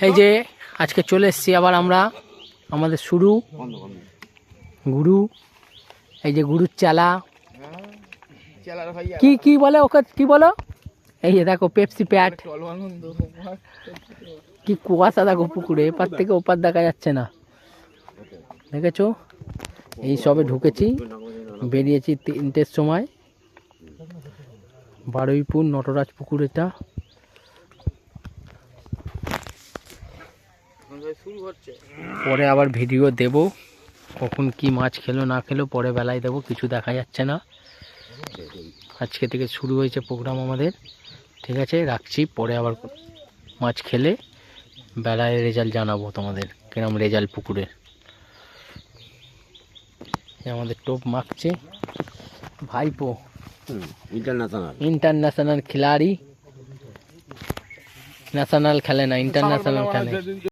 এই যে আজকে চলে এসেছি আবার আমরা আমাদের শুরু গুরু, এই যে গুরুর চালা কি কি বলে ওকে, কি বলো, এই যে দেখো পেপসি প্যাট, কি কুয়াশা দেখো পুকুরে, এপার থেকে ওপার দেখা যাচ্ছে না, দেখেছো? এই সবে ঢুকেছি, বেরিয়েছি 3টের সময়। বারুইপুর নটরাজ পুকুর এটা। পরে আবার ভিডিও দেব, কখন কি মাছ খেলো না খেলো পরে বেলায় দেবো, কিছু দেখা যাচ্ছে না। আজকে থেকে শুরু হয়েছে প্রোগ্রাম আমাদের, ঠিক আছে? রাখছি, পরে আবার মাছ খেলে বেলায় রেজাল্ট জানাবো তোমাদের, কিরম রেজাল্ট পুকুরে। আমাদের টোপ মাখছে ভাইপো, ইন্টারন্যাশনাল খিলাড়ি, ন্যাশনাল খেলে না, ইন্টারন্যাশনাল খেলে।